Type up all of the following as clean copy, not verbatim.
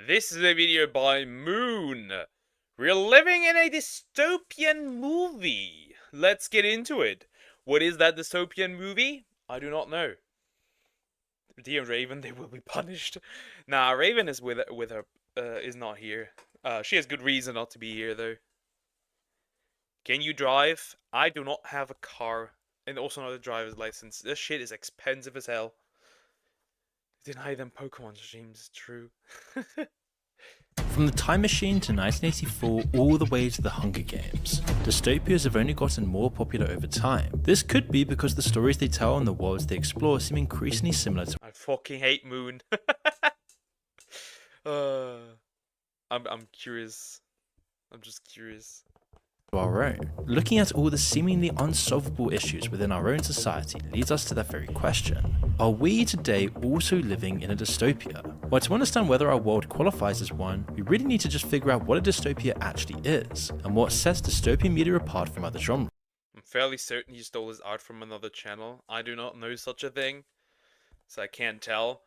This is a video by Moon. We're living in a dystopian movie. Let's get into it. What is that dystopian movie? I do not know. Dear Raven, they will be punished. Nah, Raven is with her. Is not here. She has good reason not to be here though. Can you drive? I do not have a car, and also not a driver's license. This shit is expensive as hell. Deny them Pokemon streams. True. From the Time Machine to 1984 all the way to the Hunger Games, dystopias have only gotten more popular over time. This could be because the stories they tell and the worlds they explore seem increasingly similar to I fucking hate Moon. I'm curious. I'm just curious. our own. Looking at all the seemingly unsolvable issues within our own society leads us to that very question. Are we today also living in a dystopia? Well, to understand whether our world qualifies as one, we really need to just figure out what a dystopia actually is, and what sets dystopian media apart from other genres. I'm fairly certain he stole his art from another channel. I do not know such a thing, so I can't tell.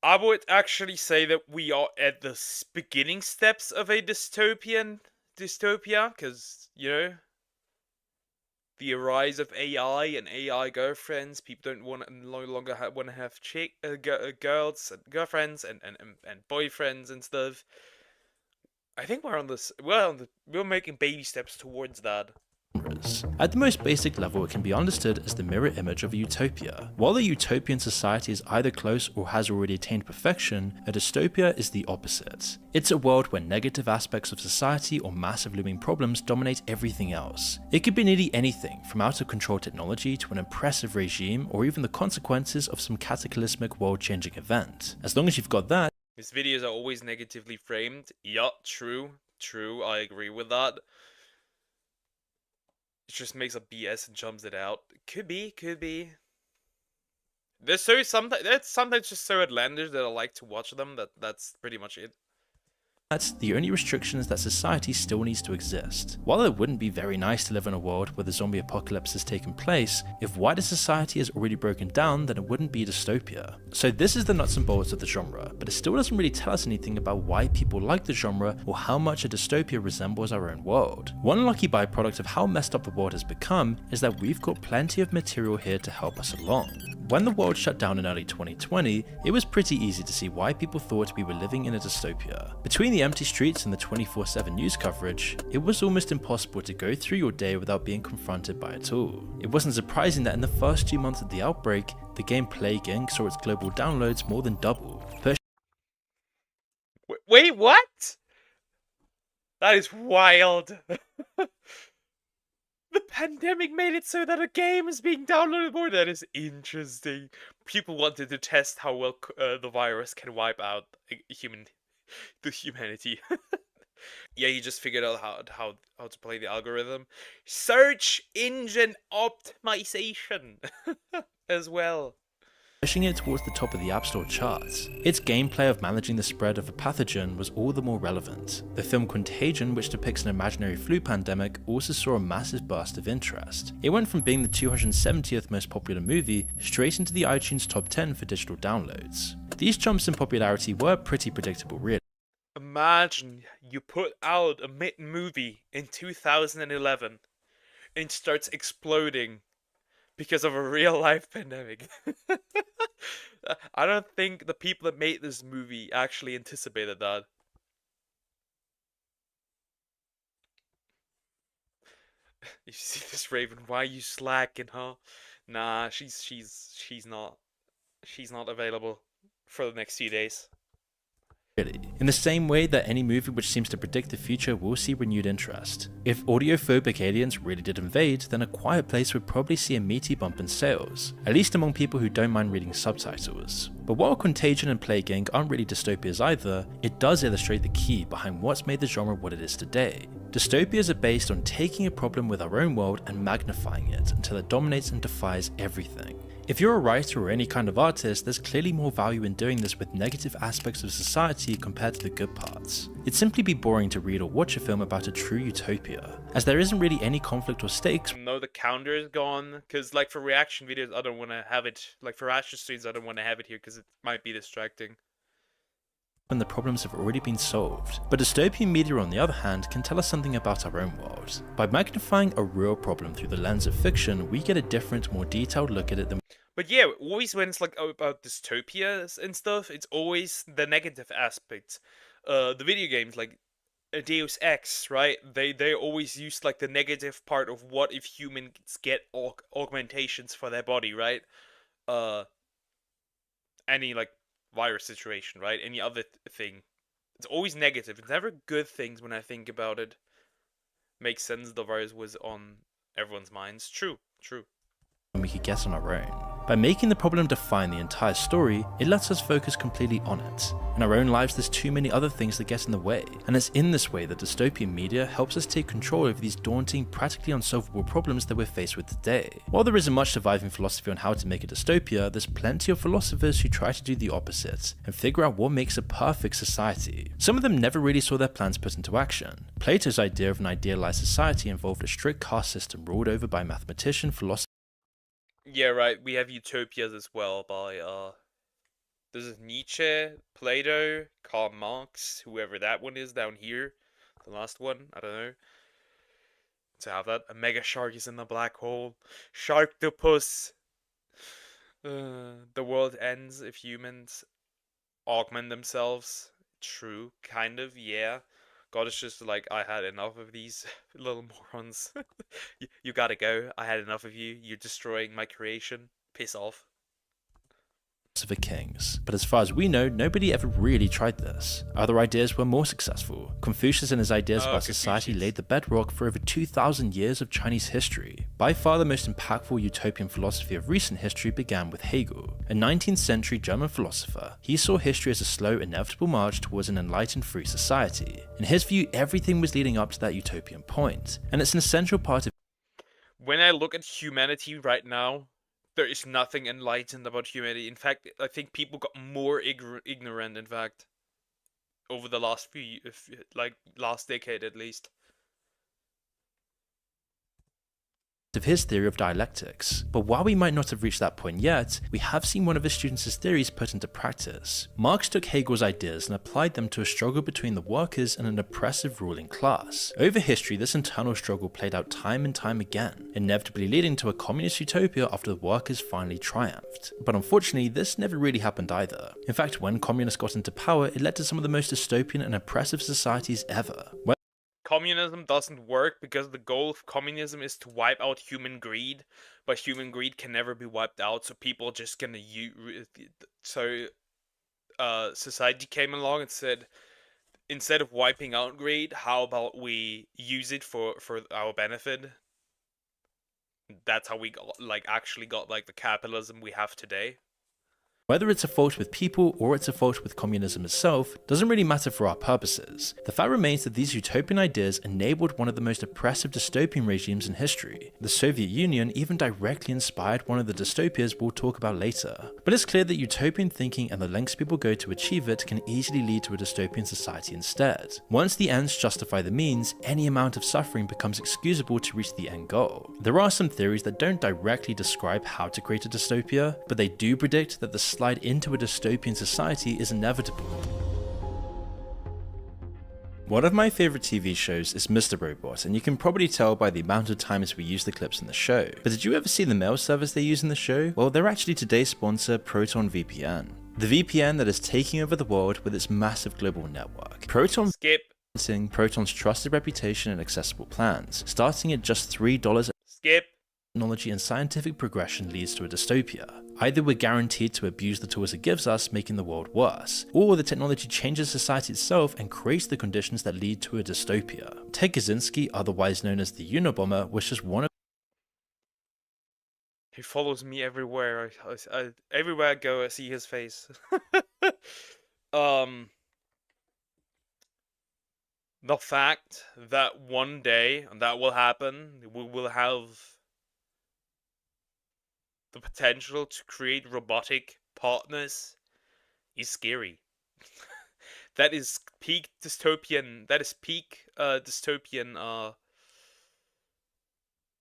I would actually say that we are at the beginning steps of a dystopia, because, you know, the rise of AI and AI girlfriends. People don't no longer want to have girls and girlfriends and boyfriends and stuff. I think we're making baby steps towards that. At the most basic level, it can be understood as the mirror image of a utopia. While a utopian society is either close or has already attained perfection, a dystopia is the opposite. It's a world where negative aspects of society or massive looming problems dominate everything else. It could be nearly anything, from out of control technology to an oppressive regime, or even the consequences of some cataclysmic world-changing event. As long as you've got that, His videos are always negatively framed. Yeah, true, I agree with that. It just makes a BS and jumps it out. Could be. They're sometimes just so outlandish that I like to watch them. That's pretty much it. the only restriction is that society still needs to exist. While it wouldn't be very nice to live in a world where the zombie apocalypse has taken place, if wider society is already broken down, then it wouldn't be a dystopia. So this is the nuts and bolts of the genre, but it still doesn't really tell us anything about why people like the genre or how much a dystopia resembles our own world. One lucky byproduct of how messed up the world has become is that we've got plenty of material here to help us along. When the world shut down in early 2020, it was pretty easy to see why people thought we were living in a dystopia. Between the empty streets and the 24/7 news coverage, it was almost impossible to go through your day without being confronted by it all. It wasn't surprising that in the first 2 months of the outbreak, the game Plague Inc. saw its global downloads more than double. Wait, what? That is wild. The pandemic made it so that a game is being downloaded more. That is interesting. People wanted to test how well the virus can wipe out the humanity. Yeah, he just figured out how to play the algorithm. Search engine optimization as well. Pushing it towards the top of the App Store charts. Its gameplay of managing the spread of a pathogen was all the more relevant. The film Contagion, which depicts an imaginary flu pandemic, also saw a massive burst of interest. It went from being the 270th most popular movie straight into the iTunes top 10 for digital downloads. These jumps in popularity were pretty predictable, really. Imagine you put out a movie in 2011 and it starts exploding because of a real life pandemic. I don't think the people that made this movie actually anticipated that. You see this, Raven? Why are you slacking, huh? Nah, she's not available for the next few days. In the same way that any movie which seems to predict the future will see renewed interest. If audiophobic aliens really did invade, then A Quiet Place would probably see a meaty bump in sales, at least among people who don't mind reading subtitles. But while Contagion and Plague Inc. aren't really dystopias either, it does illustrate the key behind what's made the genre what it is today. Dystopias are based on taking a problem with our own world and magnifying it until it dominates and defies everything. If you're a writer or any kind of artist, there's clearly more value in doing this with negative aspects of society compared to the good parts. It'd simply be boring to read or watch a film about a true utopia, as there isn't really any conflict or stakes. No, the counter is gone, because like for reaction videos, I don't want to have it, like for reaction streams, I don't want to have it here because it might be distracting. when the problems have already been solved. But dystopian media, on the other hand, can tell us something about our own world. By magnifying a real problem through the lens of fiction, we get a different, more detailed look at it than But yeah, always when it's like about dystopias and stuff, it's always the negative aspects. The video games like Deus Ex, right? They always use like the negative part of what if humans get augmentations for their body, right? Uh, any like virus situation, right? Any other thing. It's always negative. It's never good things when I think about it. Makes sense the virus was on everyone's minds. True, true. we could get on our own. By making the problem define the entire story, it lets us focus completely on it. In our own lives, there's too many other things that get in the way, and it's in this way that dystopian media helps us take control over these daunting, practically unsolvable problems that we're faced with today. While there isn't much surviving philosophy on how to make a dystopia, there's plenty of philosophers who try to do the opposite, and figure out what makes a perfect society. Some of them never really saw their plans put into action. Plato's idea of an idealized society involved a strict caste system ruled over by mathematician, philosopher, Yeah, right. We have utopias as well by this is Nietzsche, Plato, Karl Marx, whoever that one is down here. The last one, I don't know. To have that, a mega shark is in the black hole. Sharktopus. The world ends if humans augment themselves. True, kind of, yeah. God is just like, I had enough of these little morons. You gotta go. I had enough of you. You're destroying my creation. Piss off. kings. But as far as we know, nobody ever really tried this. Other ideas were more successful. Confucius and his ideas about society laid the bedrock for over 2,000 years of Chinese history. By far the most impactful utopian philosophy of recent history began with Hegel, a 19th century German philosopher. He saw history as a slow, inevitable march towards an enlightened, free society. In his view, everything was leading up to that utopian point, and it's an essential part of When I look at humanity right now, there is nothing enlightened about humanity. In fact, I think people got more ignorant, in fact, over the last like, last decade at least. his theory of dialectics. But while we might not have reached that point yet, we have seen one of his students' theories put into practice. Marx took Hegel's ideas and applied them to a struggle between the workers and an oppressive ruling class. Over history, this internal struggle played out time and time again, inevitably leading to a communist utopia after the workers finally triumphed. But unfortunately, this never really happened either. In fact, when communists got into power, it led to some of the most dystopian and oppressive societies ever. Communism doesn't work because the goal of communism is to wipe out human greed, but human greed can never be wiped out, so people are just gonna use. So, society came along and said, instead of wiping out greed, how about we use it for our benefit? That's how we got, like, actually got like the capitalism we have today. Whether it's a fault with people or it's a fault with communism itself doesn't really matter for our purposes. The fact remains that these utopian ideas enabled one of the most oppressive dystopian regimes in history. The Soviet Union even directly inspired one of the dystopias we'll talk about later. But it's clear that utopian thinking and the lengths people go to achieve it can easily lead to a dystopian society instead. Once the ends justify the means, any amount of suffering becomes excusable to reach the end goal. There are some theories that don't directly describe how to create a dystopia, but they do predict that the slide into a dystopian society is inevitable. One of my favourite TV shows is Mr. Robot, and you can probably tell by the amount of times we use the clips in the show. But did you ever see the mail service they use in the show? Well, they're actually today's sponsor, Proton VPN. The VPN that is taking over the world with its massive global network. Proton's trusted reputation and accessible plans, starting at just $3. Technology and scientific progression leads to a dystopia. Either we're guaranteed to abuse the tools it gives us, making the world worse, or the technology changes society itself and creates the conditions that lead to a dystopia. Ted Kaczynski, otherwise known as the Unabomber, was just one of He follows me everywhere. Everywhere I go, I see his face. The fact that one day that will happen, we will have the potential to create robotic partners is scary. That is peak dystopian. That is peak dystopian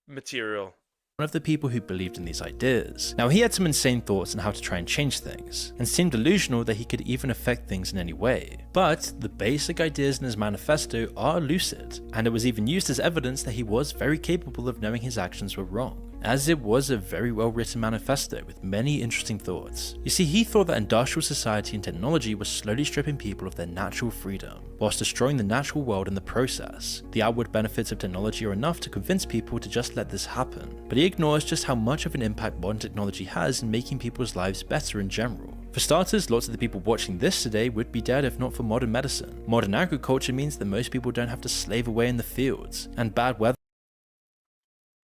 material. one of the people who believed in these ideas. Now, he had some insane thoughts on how to try and change things, and seemed delusional that he could even affect things in any way. But the basic ideas in his manifesto are lucid, and it was even used as evidence that he was very capable of knowing his actions were wrong, as it was a very well written manifesto with many interesting thoughts. You see, he thought that industrial society and technology was slowly stripping people of their natural freedom, whilst destroying the natural world in the process. The outward benefits of technology are enough to convince people to just let this happen, but he ignores just how much of an impact modern technology has in making people's lives better in general. For starters, lots of the people watching this today would be dead if not for modern medicine. Modern agriculture means that most people don't have to slave away in the fields, and bad weather.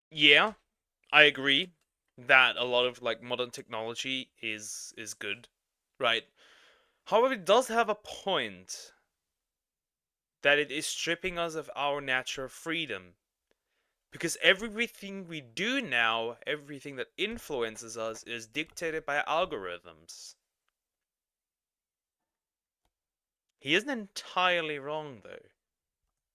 Yeah, I agree that a lot of like modern technology is good, right? However, it does have a point that it is stripping us of our natural freedom. Because everything we do now, everything that influences us, is dictated by algorithms. He isn't entirely wrong, though.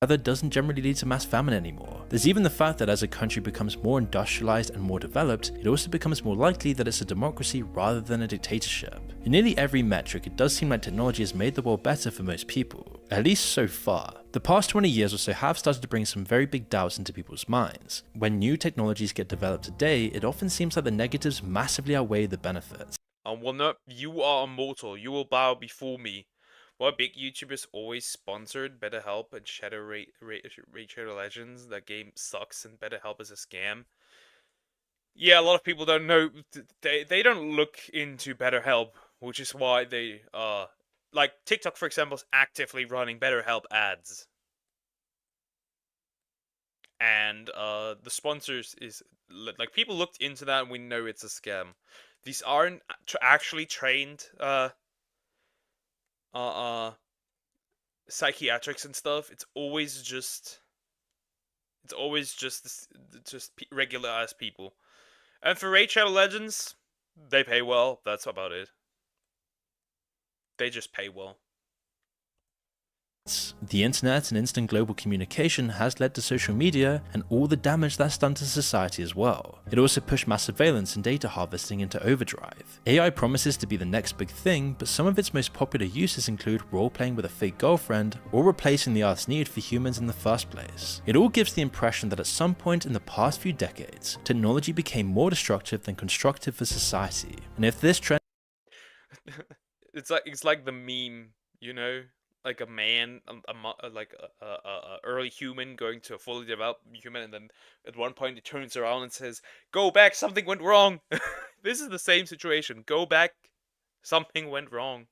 Weather doesn't generally lead to mass famine anymore. There's even the fact that as a country becomes more industrialized and more developed, it also becomes more likely that it's a democracy rather than a dictatorship. In nearly every metric, it does seem like technology has made the world better for most people, at least so far. The past 20 years or so have started to bring some very big doubts into people's minds. When new technologies get developed today, it often seems like the negatives massively outweigh the benefits. Well, no, you are immortal. You will bow before me. Why big YouTubers always sponsored BetterHelp and Shadow Legends? That game sucks and BetterHelp is a scam. Yeah, a lot of people don't know. They don't look into BetterHelp, which is why they like TikTok, for example, is actively running BetterHelp ads. And the sponsors is like people looked into that and we know it's a scam. These aren't actually trained psychiatrics and stuff. It's always just regular ass people. And for Raid Shadow Legends, they pay well. That's about it. They just pay well. The internet and instant global communication has led to social media and all the damage that's done to society as well. It also pushed mass surveillance and data harvesting into overdrive. AI promises to be the next big thing, but some of its most popular uses include role-playing with a fake girlfriend or replacing the Earth's need for humans in the first place. It all gives the impression that at some point in the past few decades, technology became more destructive than constructive for society. And if this trend it's like the meme, you know? Like a man, like a early human going to a fully developed human, and then at one point he turns around and says, "Go back, something went wrong." This is the same situation. Go back, something went wrong.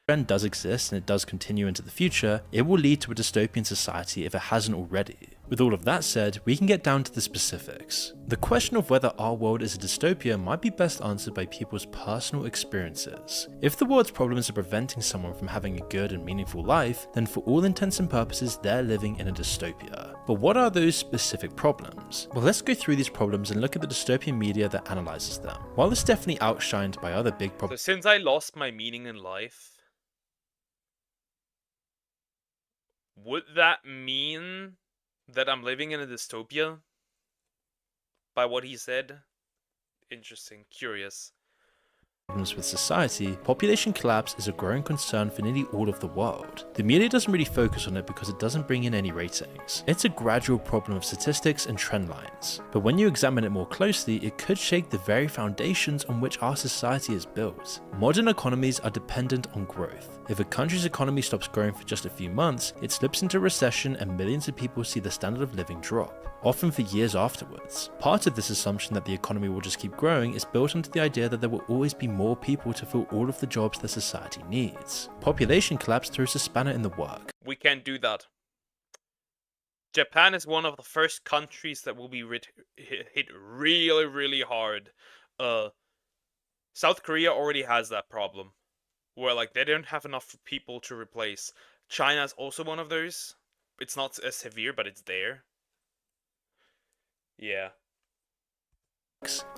trend does exist and it does continue into the future, it will lead to a dystopian society if it hasn't already. With all of that said, we can get down to the specifics. The question of whether our world is a dystopia might be best answered by people's personal experiences. If the world's problems are preventing someone from having a good and meaningful life, then for all intents and purposes they're living in a dystopia. But what are those specific problems? Well, let's go through these problems and look at the dystopian media that analyzes them. While it's definitely outshined by other big problems. So since I lost my meaning in life, would that mean that I'm living in a dystopia? By what he said? Interesting, curious. With society, population collapse is a growing concern for nearly all of the world. The media doesn't really focus on it because it doesn't bring in any ratings. It's a gradual problem of statistics and trend lines. But when you examine it more closely, it could shake the very foundations on which our society is built. Modern economies are dependent on growth. If a country's economy stops growing for just a few months, it slips into recession and millions of people see the standard of living drop, often for years afterwards. Part of this assumption that the economy will just keep growing is built onto the idea that there will always be more people to fill all of the jobs that society needs. Population collapse throws a spanner in the works. We can't do that. Japan is one of the first countries that will be hit really, really hard. South Korea already has that problem, where like they don't have enough people to replace. China is also one of those. It's not as severe, but it's there. Yeah.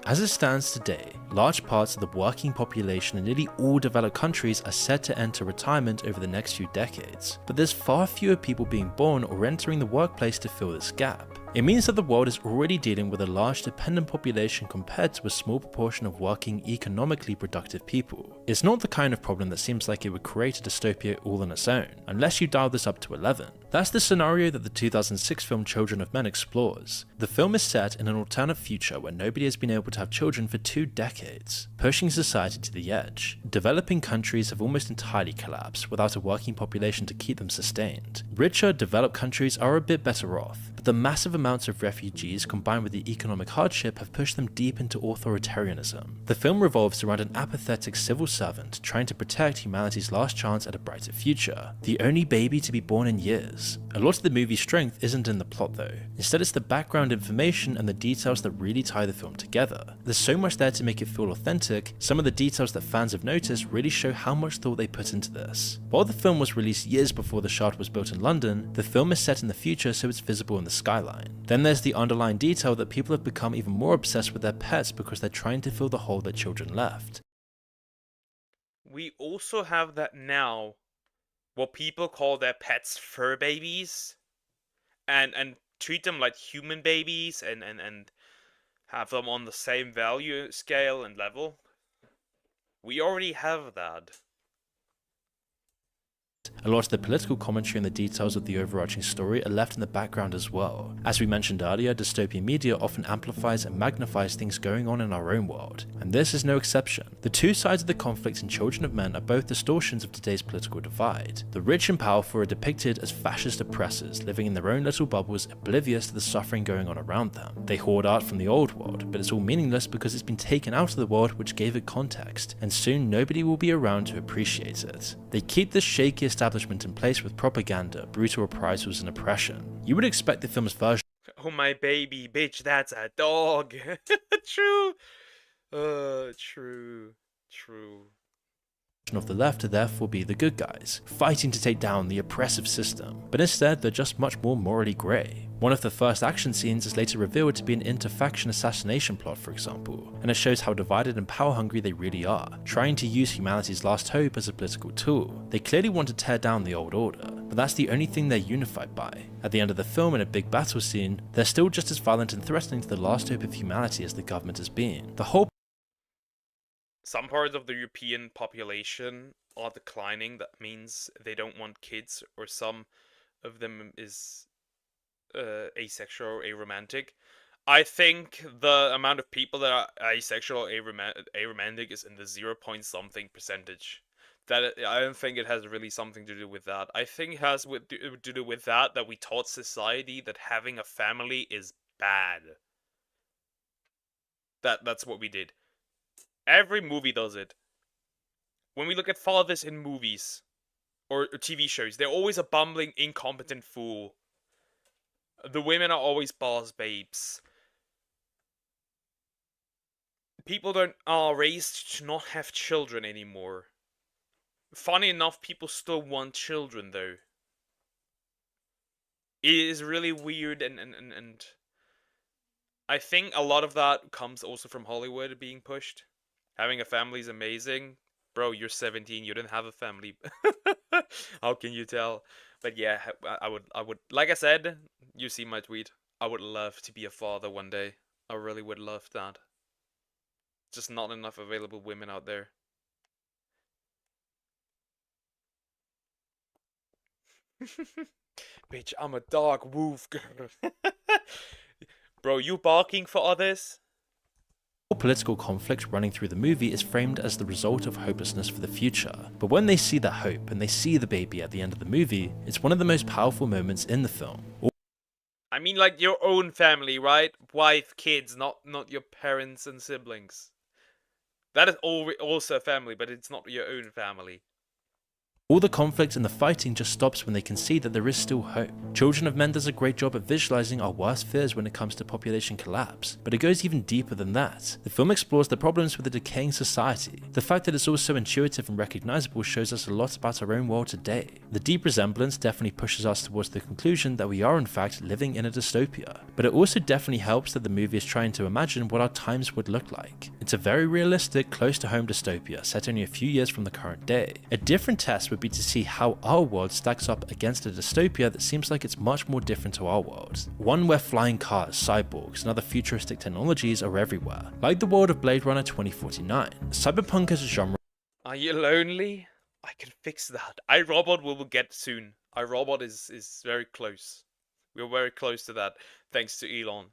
As it stands today, large parts of the working population in nearly all developed countries are set to enter retirement over the next few decades, but there's far fewer people being born or entering the workplace to fill this gap. It means that the world is already dealing with a large dependent population compared to a small proportion of working, economically productive people. It's not the kind of problem that seems like it would create a dystopia all on its own, unless you dial this up to 11. That's the scenario that the 2006 film Children of Men explores. The film is set in an alternate future where nobody has been able to have children for 2 decades, pushing society to the edge. Developing countries have almost entirely collapsed without a working population to keep them sustained. Richer, developed countries are a bit better off, but the massive amounts of refugees combined with the economic hardship have pushed them deep into authoritarianism. The film revolves around an apathetic civil servant trying to protect humanity's last chance at a brighter future, the only baby to be born in years. A lot of the movie's strength isn't in the plot though, instead it's the background information and the details that really tie the film together. There's so much there to make it feel authentic. Some of the details that fans have noticed really show how much thought they put into this. While the film was released years before the Shard was built in London, the film is set in the future so it's visible in the skyline. Then there's the underlying detail that people have become even more obsessed with their pets because they're trying to fill the hole that children left. We also have that now, what people call their pets fur babies, and treat them like human babies and have them on the same value scale and level. We already have that. A lot of the political commentary and the details of the overarching story are left in the background as well. As we mentioned earlier, dystopian media often amplifies and magnifies things going on in our own world, and this is no exception. The two sides of the conflict in Children of Men are both distortions of today's political divide. The rich and powerful are depicted as fascist oppressors, living in their own little bubbles, oblivious to the suffering going on around them. They hoard art from the old world, but it's all meaningless because it's been taken out of the world which gave it context, and soon nobody will be around to appreciate it. They keep this shaky establishment in place with propaganda, brutal reprisals and oppression. You would expect the film's version Oh my baby, bitch, that's a dog. True. True. of the left to therefore be the good guys, fighting to take down the oppressive system, but instead they're just much more morally grey. One of the first action scenes is later revealed to be an inter-faction assassination plot, for example, and it shows how divided and power-hungry they really are, trying to use humanity's last hope as a political tool. They clearly want to tear down the old order, but that's the only thing they're unified by. At the end of the film, in a big battle scene, they're still just as violent and threatening to the last hope of humanity as the government has been. The whole Some parts of the European population are declining. That means they don't want kids, or some of them is asexual or aromantic. I think the amount of people that are asexual or aromantic is in the 0 point something percentage. That I don't think it has really something to do with that. I think it has to do with that we taught society that having a family is bad. That's what we did. Every movie does it. When we look at fathers in movies or TV shows, they're always a bumbling, incompetent fool. The women are always boss babes. People are raised to not have children anymore. Funny enough, people still want children, though. It is really weird, and I think a lot of that comes also from Hollywood being pushed. Having a family is amazing. Bro, you're 17, you didn't have a family. How can you tell? But yeah, I would, like I said, you see my tweet. I would love to be a father one day. I really would love that. Just not enough available women out there. Bitch, I'm a dog, woof girl. Bro, you barking for others? political conflict running through the movie is framed as the result of hopelessness for the future. But when they see that hope and they see the baby at the end of the movie, it's one of the most powerful moments in the film. I mean, like your own family, right? Wife, kids, not your parents and siblings. That is also a family, but it's not your own family. All the conflict and the fighting just stops when they can see that there is still hope. Children of Men does a great job at visualizing our worst fears when it comes to population collapse, but it goes even deeper than that. The film explores the problems with a decaying society. The fact that it's all so intuitive and recognizable shows us a lot about our own world today. The deep resemblance definitely pushes us towards the conclusion that we are in fact living in a dystopia, but it also definitely helps that the movie is trying to imagine what our times would look like. It's a very realistic, close to home dystopia set only a few years from the current day. A different test would be to see how our world stacks up against a dystopia that seems like it's much more different to our world. One where flying cars, cyborgs, and other futuristic technologies are everywhere. Like the world of Blade Runner 2049, cyberpunk is a genre. Are you lonely? I can fix that. iRobot will get soon. iRobot is very close. We're very close to that, thanks to Elon.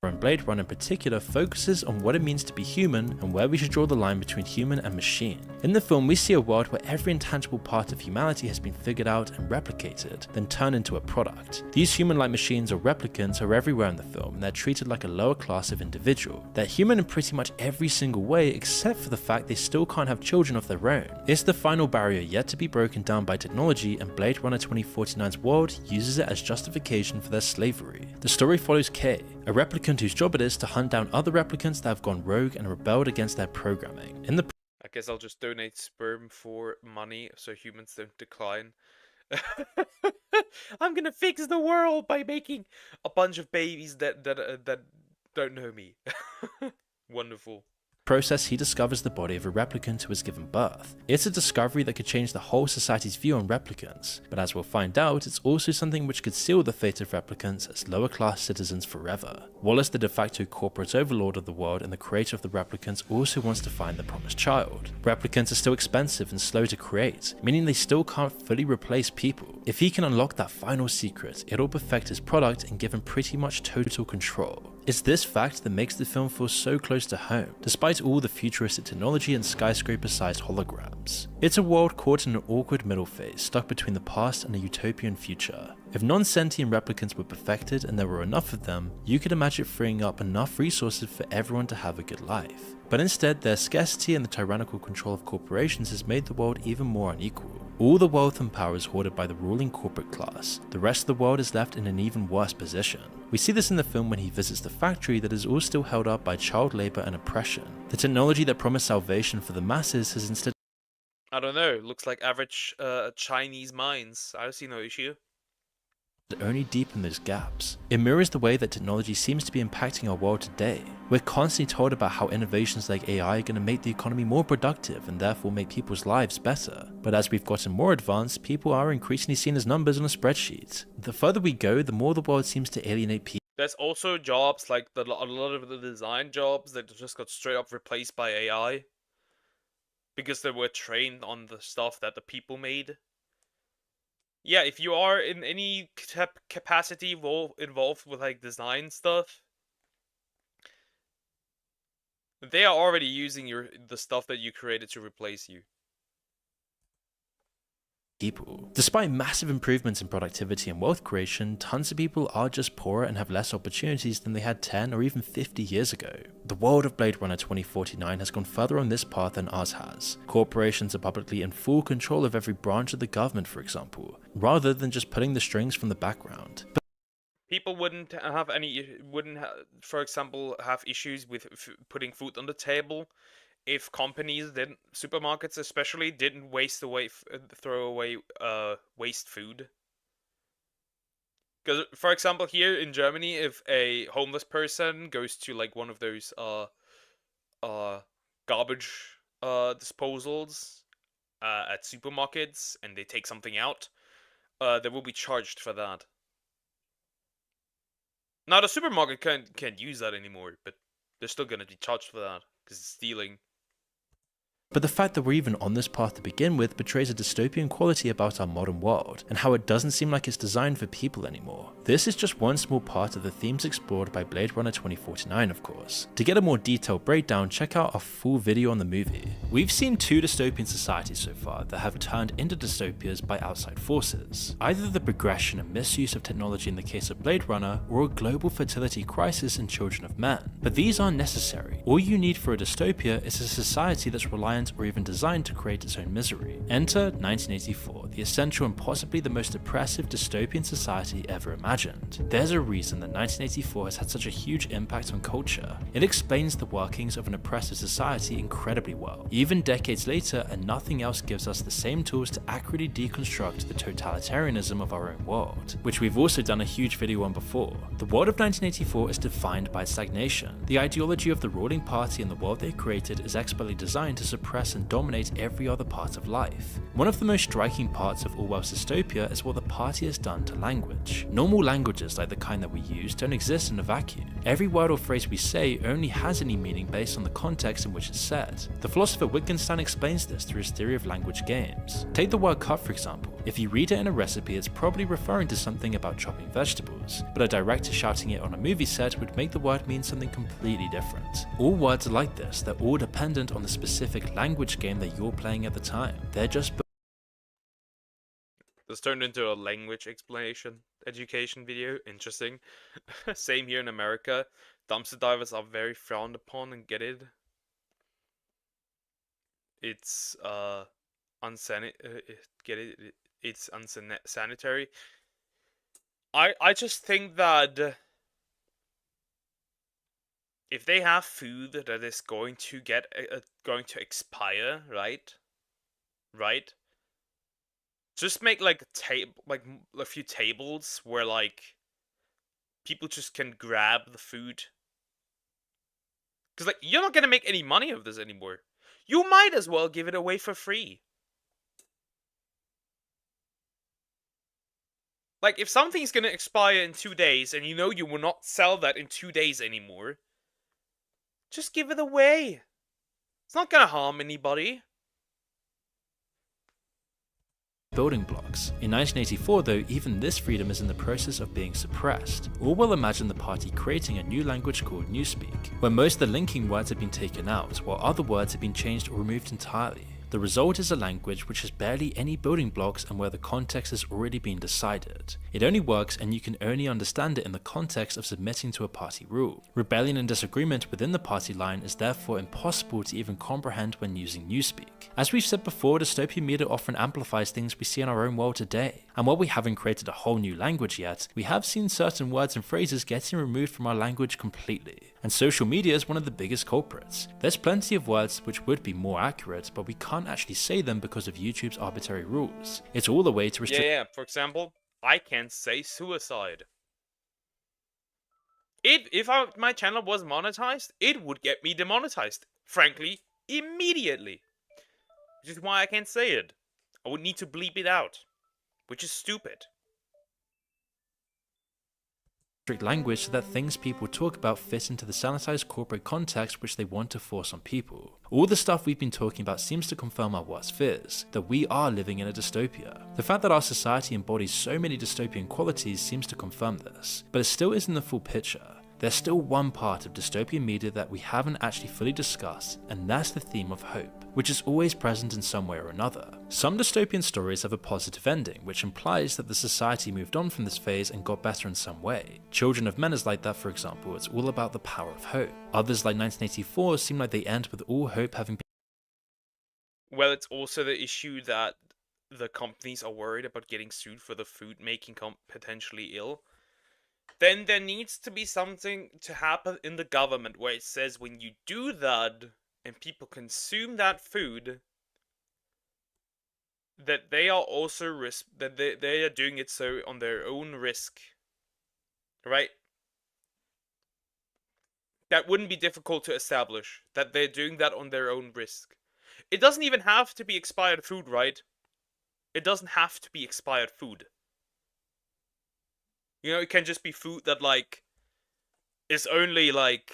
And Blade Runner in particular focuses on what it means to be human and where we should draw the line between human and machine. In the film, we see a world where every intangible part of humanity has been figured out and replicated, then turned into a product. These human-like machines or replicants are everywhere in the film, and they're treated like a lower class of individual. They're human in pretty much every single way except for the fact they still can't have children of their own. It's the final barrier yet to be broken down by technology, and Blade Runner 2049's world uses it as justification for their slavery. The story follows Kay, a replicant whose job it is to hunt down other replicants that have gone rogue and rebelled against their programming. I guess I'll just donate sperm for money so humans don't decline. I'm gonna fix the world by making a bunch of babies that don't know me. Wonderful. Process, he discovers the body of a replicant who has given birth. It's a discovery that could change the whole society's view on replicants, but as we'll find out, it's also something which could seal the fate of replicants as lower class citizens forever. Wallace, the de facto corporate overlord of the world and the creator of the replicants, also wants to find the promised child. Replicants are still expensive and slow to create, meaning they still can't fully replace people. If he can unlock that final secret, it'll perfect his product and give him pretty much total control. It's this fact that makes the film feel so close to home, despite all the futuristic technology and skyscraper-sized holograms. It's a world caught in an awkward middle phase, stuck between the past and a utopian future. If non-sentient replicants were perfected and there were enough of them, you could imagine freeing up enough resources for everyone to have a good life. But instead, their scarcity and the tyrannical control of corporations has made the world even more unequal. All the wealth and power is hoarded by the ruling corporate class. The rest of the world is left in an even worse position. We see this in the film when he visits the factory that is all still held up by child labor and oppression. The technology that promised salvation for the masses has instead... I don't know, looks like average Chinese minds. I see no issue. only deepen those gaps. It mirrors the way that technology seems to be impacting our world today. We're constantly told about how innovations like AI are going to make the economy more productive and therefore make people's lives better. But as we've gotten more advanced, people are increasingly seen as numbers on a spreadsheet. The further we go, the more the world seems to alienate people. There's also jobs like a lot of the design jobs that just got straight up replaced by AI. Because they were trained on the stuff that the people made. Yeah, if you are in any capacity involved with like design stuff, they are already using the stuff that you created to replace you. Despite massive improvements in productivity and wealth creation, tons of people are just poorer and have less opportunities than they had 10 or even 50 years ago. The world of Blade Runner 2049 has gone further on this path than ours has. Corporations are publicly in full control of every branch of the government, for example, rather than just pulling the strings from the background. People wouldn't have for example, have issues with putting food on the table if companies supermarkets especially, didn't throw away waste food. Because, for example, here in Germany, if a homeless person goes to like one of those garbage disposals at supermarkets and they take something out, they will be charged for that. Now the supermarket can't use that anymore, but they're still gonna be charged for that because it's stealing. But the fact that we're even on this path to begin with betrays a dystopian quality about our modern world, and how it doesn't seem like it's designed for people anymore. This is just one small part of the themes explored by Blade Runner 2049, of course. To get a more detailed breakdown, check out our full video on the movie. We've seen two dystopian societies so far that have turned into dystopias by outside forces. Either the progression and misuse of technology in the case of Blade Runner, or a global fertility crisis in Children of Men. But these aren't necessary. All you need for a dystopia is a society that's reliant or even designed to create its own misery. Enter 1984, the essential and possibly the most oppressive dystopian society ever imagined. There's a reason that 1984 has had such a huge impact on culture. It explains the workings of an oppressive society incredibly well. Even decades later, and nothing else gives us the same tools to accurately deconstruct the totalitarianism of our own world, which we've also done a huge video on before. The world of 1984 is defined by stagnation. The ideology of the ruling party and the world they created is expertly designed to suppress suppress and dominate every other part of life. One of the most striking parts of Orwell's dystopia is what the party has done to language. Normal languages like the kind that we use don't exist in a vacuum. Every word or phrase we say only has any meaning based on the context in which it's said. The philosopher Wittgenstein explains this through his theory of language games. Take the word cut for example. If you read it in a recipe, it's probably referring to something about chopping vegetables, but a director shouting it on a movie set would make the word mean something completely different. All words are like this, they're all dependent on the specific language game that you're playing at the time. They're just This turned into a language education video. Interesting. Same here in America. Dumpster divers are very frowned upon, and get it. It's It's unsanitary. I just think that if they have food that is going to expire, right? Right? Just make like a few tables where like people just can grab the food. Cause like you're not gonna make any money of this anymore. You might as well give it away for free. Like if something's gonna expire in 2 days and you know you will not sell that in 2 days anymore, just give it away. It's not gonna harm anybody. building blocks. In 1984 though, even this freedom is in the process of being suppressed. Orwell imagined the party creating a new language called Newspeak, where most of the linking words have been taken out, while other words have been changed or removed entirely. The result is a language which has barely any building blocks and where the context has already been decided. It only works and you can only understand it in the context of submitting to a party rule. Rebellion and disagreement within the party line is therefore impossible to even comprehend when using Newspeak. As we've said before, dystopian media often amplifies things we see in our own world today. And while we haven't created a whole new language yet, we have seen certain words and phrases getting removed from our language completely. And social media is one of the biggest culprits. There's plenty of words which would be more accurate, but we can't actually say them because of YouTube's arbitrary rules. It's all a way to restrict— Yeah, for example, I can't say suicide. If my channel was monetized, it would get me demonetized. Frankly, immediately. Which is why I can't say it. I would need to bleep it out. Which is stupid. language so that things people talk about fit into the sanitized corporate context which they want to force on people. All the stuff we've been talking about seems to confirm our worst fears, that we are living in a dystopia. The fact that our society embodies so many dystopian qualities seems to confirm this, but it still isn't the full picture. There's still one part of dystopian media that we haven't actually fully discussed, and that's the theme of hope, which is always present in some way or another. Some dystopian stories have a positive ending, which implies that the society moved on from this phase and got better in some way. Children of Men is like that, for example. It's all about the power of hope. Others, like 1984, seem like they end with all hope having been— Well, it's also the issue that the companies are worried about getting sued for the food making potentially ill. Then there needs to be something to happen in the government where it says when you do that and people consume that food, that they are also that they are doing it so on their own risk, right? That wouldn't be difficult to establish, that they're doing that on their own risk. It doesn't even have to be expired food, right? It doesn't have to be expired food. You know, it can just be food that, like, is only, like,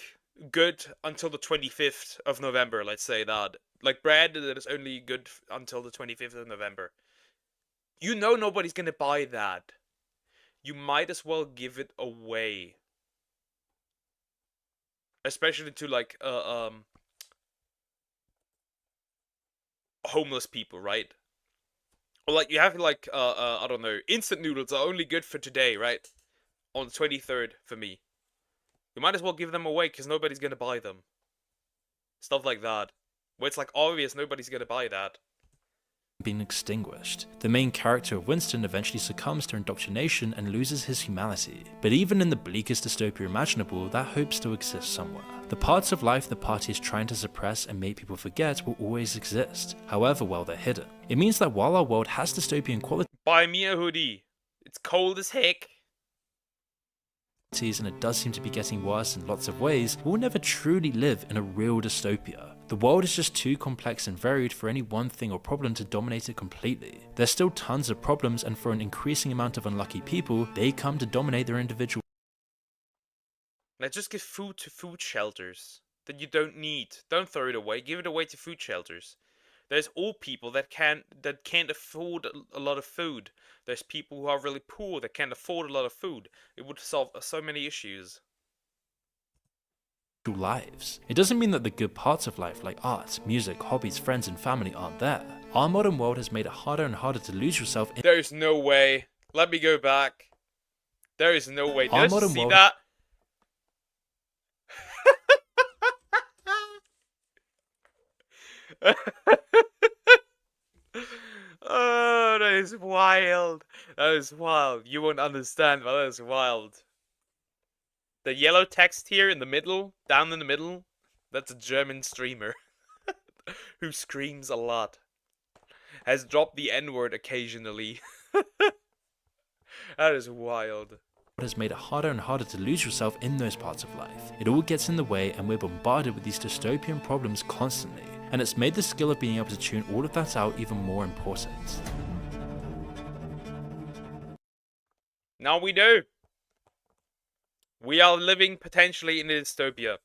good until the 25th of November, let's say that. Like, bread that is only good until the 25th of November. You know nobody's gonna buy that. You might as well give it away. Especially to, like, homeless people, right? Or, like, you have, like, I don't know, instant noodles are only good for today, right? On the 23rd for me. You might as well give them away because nobody's gonna buy them. Stuff like that. Where it's like obvious nobody's gonna buy that. Been extinguished. The main character of Winston eventually succumbs to indoctrination and loses his humanity. But even in the bleakest dystopia imaginable, that hope still exists somewhere. The parts of life the party is trying to suppress and make people forget will always exist, however well they're hidden. It means that while our world has dystopian qualities— Buy me a hoodie. It's cold as heck. and it does seem to be getting worse in lots of ways, we'll never truly live in a real dystopia. The world is just too complex and varied for any one thing or problem to dominate it completely. There's still tons of problems, and for an increasing amount of unlucky people, they come to dominate their individual. Let's just give food to food shelters that you don't need. Don't throw it away. Give it away to food shelters. There's old people that can't afford a lot of food. There's people who are really poor that can't afford a lot of food. It would solve so many issues. Lives. It doesn't mean that the good parts of life like art, music, hobbies, friends and family aren't there. Our modern world has made it harder and harder to lose yourself in— There is no way. Let me go back. There is no way. Our Did you modern see world— that? Oh, that is wild. That is wild. You won't understand, but that is wild. The yellow text here in the middle, down in the middle, that's a German streamer who screams a lot. Has dropped the N-word occasionally. That is wild. Has made it harder and harder to lose yourself in those parts of life. It all gets in the way, and we're bombarded with these dystopian problems constantly. And it's made the skill of being able to tune all of that out even more important. Now we know. We are living potentially in a dystopia.